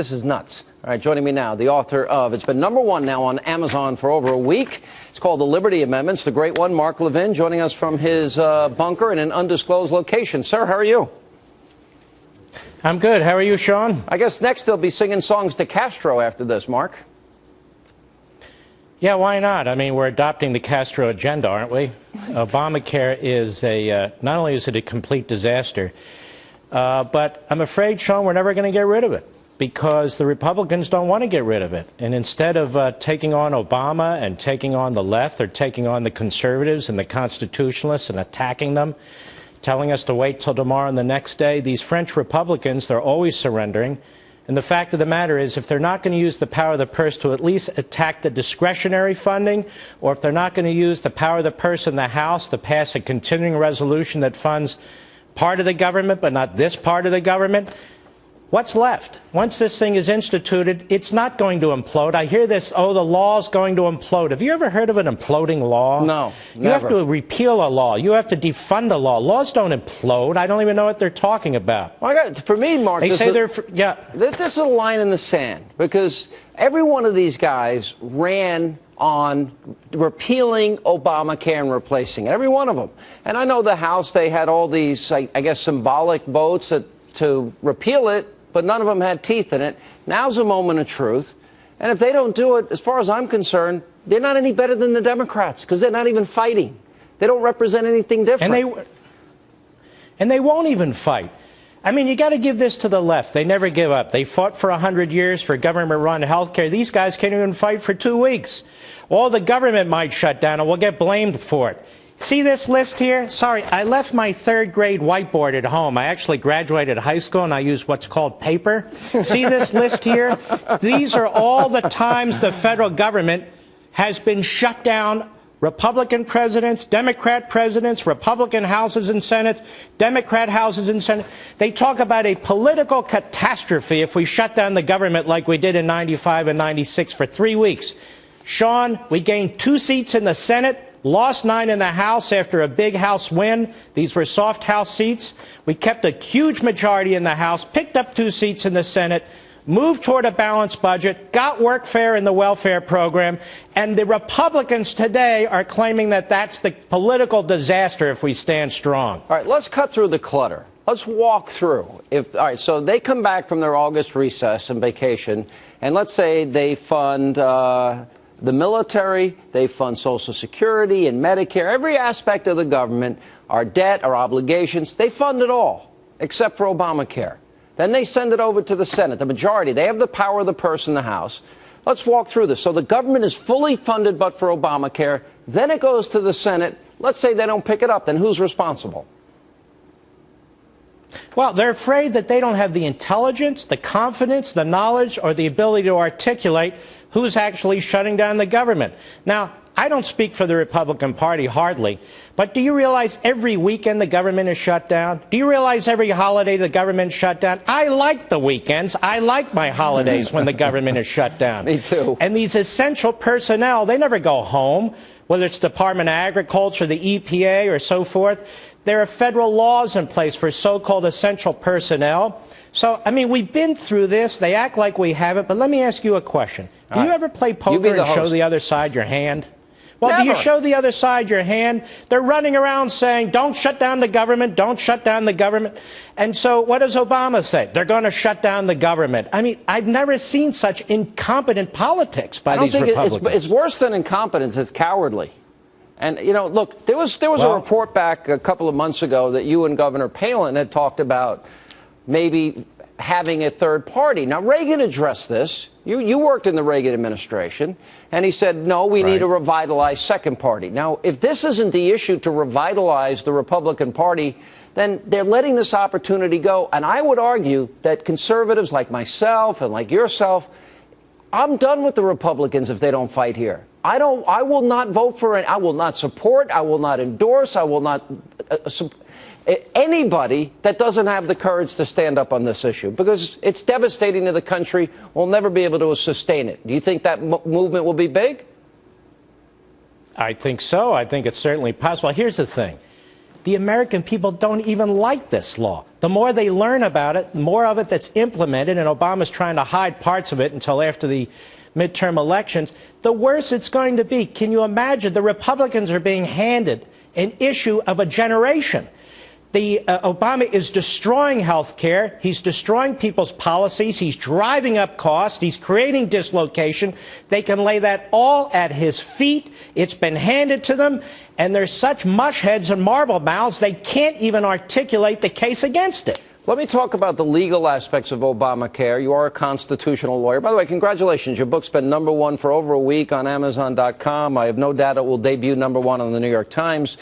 This is nuts. All right, joining me now, the author of, it's been #1 now on Amazon for over a week. It's called The Liberty Amendments, the great one, Mark Levin, joining us from his bunker in an undisclosed location. Sir, how are you? I'm good. How are you, Sean? I guess next they'll be singing songs to Castro after this, Mark. Yeah, why not? I mean, we're adopting the Castro agenda, aren't we? ObamaCare is not only is it a complete disaster, but I'm afraid, Sean, we're never going to get rid of it because the Republicans don't want to get rid of it. And instead of taking on Obama and taking on the left, they're taking on the conservatives and the constitutionalists and attacking them, telling us to wait till tomorrow and the next day. These French Republicans, they're always surrendering. And the fact of the matter is, if they're not going to use the power of the purse to at least attack the discretionary funding, or if they're not going to use the power of the purse in the House to pass a continuing resolution that funds part of the government but not this part of the government, what's left? Once this thing is instituted, it's not going to implode. I hear this, oh, the law's going to implode. Have you ever heard of an imploding law? No, never. You have to repeal a law. You have to defund a law. Laws don't implode. I don't even know what they're talking about. Well, for me, Mark, this is a line in the sand because every one of these guys ran on repealing Obamacare and replacing it. Every one of them. And I know the House, they had all these, I guess, symbolic votes to repeal it, but none of them had teeth in it. Now's a moment of truth. And if they don't do it, as far as I'm concerned, they're not any better than the Democrats because they're not even fighting. They don't represent anything different. And they won't even fight. I mean, you got to give this to the left. They never give up. They fought for 100 years for government-run health care. These guys can't even fight for 2 weeks. All the government might shut down and we'll get blamed for it. See this list here? Sorry, I left my third grade whiteboard at home. I actually graduated high school and I use what's called paper. See this list here? These are all the times the federal government has been shut down. Republican presidents, Democrat presidents, Republican houses and Senates, Democrat houses and Senate. They talk about a political catastrophe if we shut down the government like we did in 95 and 96 for 3 weeks. Sean, we gained 2 seats in the Senate. Lost 9 in the House after a big House win. These were soft House seats. We kept a huge majority in the House, picked up 2 seats in the Senate, moved toward a balanced budget, got workfare in the welfare program, and the Republicans today are claiming that that's the political disaster if we stand strong. All right, let's cut through the clutter. Let's walk through. All right, so they come back from their August recess and vacation, and let's say they fund the military, they fund Social Security and Medicare, every aspect of the government, our debt, our obligations, they fund it all, except for Obamacare. Then they send it over to the Senate, the majority. They have the power of the purse in the House. Let's walk through this. So the government is fully funded but for Obamacare. Then it goes to the Senate. Let's say they don't pick it up. Then who's responsible? Well, they're afraid that they don't have the intelligence, the confidence, the knowledge, or the ability to articulate who's actually shutting down the government. Now, I don't speak for the Republican Party, hardly, but do you realize every weekend the government is shut down? Do you realize every holiday the government is shut down? I like the weekends. I like my holidays when the government is shut down. Me too. And these essential personnel, they never go home, whether it's Department of Agriculture, the EPA, or so forth. There are federal laws in place for so-called essential personnel. So, I mean, we've been through this. They act like we haven't. But let me ask you a question. Do you ever play poker and show the other side your hand? Well, Never. Do you show the other side your hand? They're running around saying, don't shut down the government, don't shut down the government. And so what does Obama say? They're going to shut down the government. I mean, I've never seen such incompetent politics by these Republicans. It's worse than incompetence. It's cowardly. And, you know, look, there was a report back a couple of months ago that you and Governor Palin had talked about maybe having a third party. Now, Reagan addressed this. You worked in the Reagan administration, and he said, no, we need a revitalized second party. Now, if this isn't the issue to revitalize the Republican Party, then they're letting this opportunity go. And I would argue that conservatives like myself and like yourself, I'm done with the Republicans if they don't fight here. I will not vote for it. I will not support. I will not endorse. I will not anybody that doesn't have the courage to stand up on this issue, because it's devastating to the country. We'll never be able to sustain it. Do you think that movement will be big? I think so. I think it's certainly possible. Here's the thing. The American people don't even like this law. The more they learn about it, the more of it that's implemented, and Obama's trying to hide parts of it until after the midterm elections, the worse it's going to be. Can you imagine? The Republicans are being handed an issue of a generation. Obama is destroying health care. He's destroying people's policies. He's driving up costs. He's creating dislocation. They can lay that all at his feet. It's been handed to them, and they're such mush heads and marble mouths, they can't even articulate the case against it. Let me talk about the legal aspects of Obamacare. You are a constitutional lawyer. By the way, congratulations. Your book's been #1 for over a week on Amazon.com. I have no doubt it will debut #1 on the New York Times.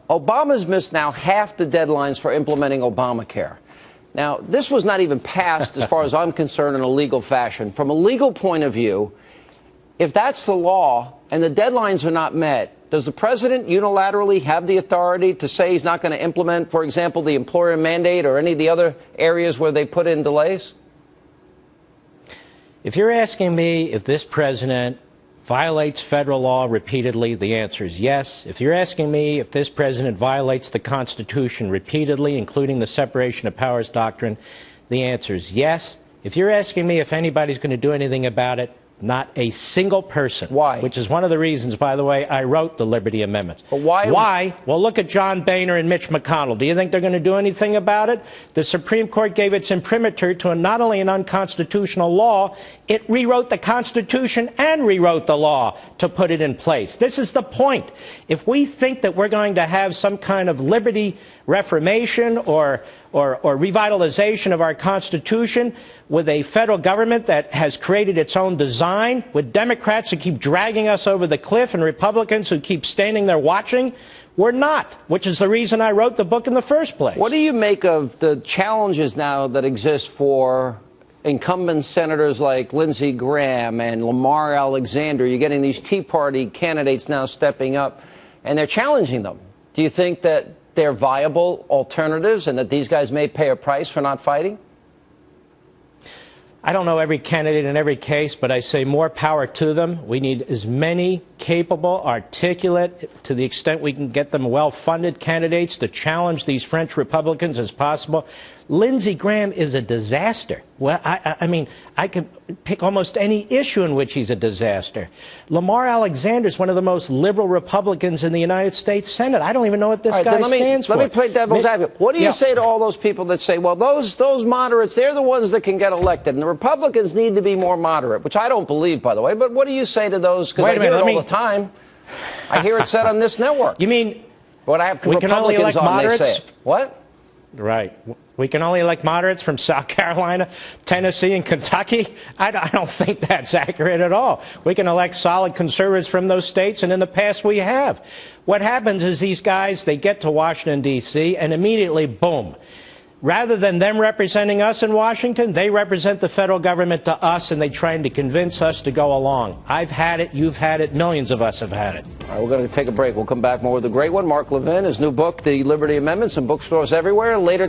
Obama's missed now half the deadlines for implementing Obamacare. Now, this was not even passed, as far as I'm concerned, in a legal fashion. From a legal point of view, if that's the law and the deadlines are not met, does the president unilaterally have the authority to say he's not going to implement, for example, the employer mandate or any of the other areas where they put in delays? If you're asking me if this president violates federal law repeatedly, the answer is yes. If you're asking me if this president violates the Constitution repeatedly, including the separation of powers doctrine, the answer is yes. If you're asking me if anybody's going to do anything about it, not a single person. Why? Which is one of the reasons, by the way, I wrote the Liberty Amendments. But why? Why? Well, look at John Boehner and Mitch McConnell. Do you think they're going to do anything about it? The Supreme Court gave its imprimatur to not only an unconstitutional law, it rewrote the Constitution and rewrote the law to put it in place. This is the point. If we think that we're going to have some kind of liberty reformation or revitalization of our Constitution with a federal government that has created its own design, with Democrats who keep dragging us over the cliff and Republicans who keep standing there watching, we're not, which is the reason I wrote the book in the first place. What do you make of the challenges now that exist for incumbent senators like Lindsey Graham and Lamar Alexander? You're getting these Tea Party candidates now stepping up, and they're challenging them. Do you think that they're viable alternatives and that these guys may pay a price for not fighting? I don't know every candidate in every case, but I say more power to them. We need as many capable, articulate, to the extent we can get them well-funded candidates to challenge these French Republicans as possible. Lindsey Graham is a disaster. Well, I mean, I can pick almost any issue in which he's a disaster. Lamar Alexander is one of the most liberal Republicans in the United States Senate. I don't even know what this guy stands for. Let me play devil's advocate. What do you say to all those people that say, well, those moderates, they're the ones that can get elected, and the Republicans need to be more moderate, which I don't believe, by the way. But what do you say to those? Because I hear it all the time. I hear it said on this network. You mean what I have we can only elect moderates? They say it. What? Right. We can only elect moderates from South Carolina, Tennessee, and Kentucky? I don't think that's accurate at all. We can elect solid conservatives from those states, and in the past we have. What happens is these guys, they get to Washington, D.C., and immediately, boom. Rather than them representing us in Washington, they represent the federal government to us, and they're trying to convince us to go along. I've had it. You've had it. Millions of us have had it. All right, we're going to take a break. We'll come back more with the great one, Mark Levin, his new book, The Liberty Amendments, in bookstores everywhere. Later.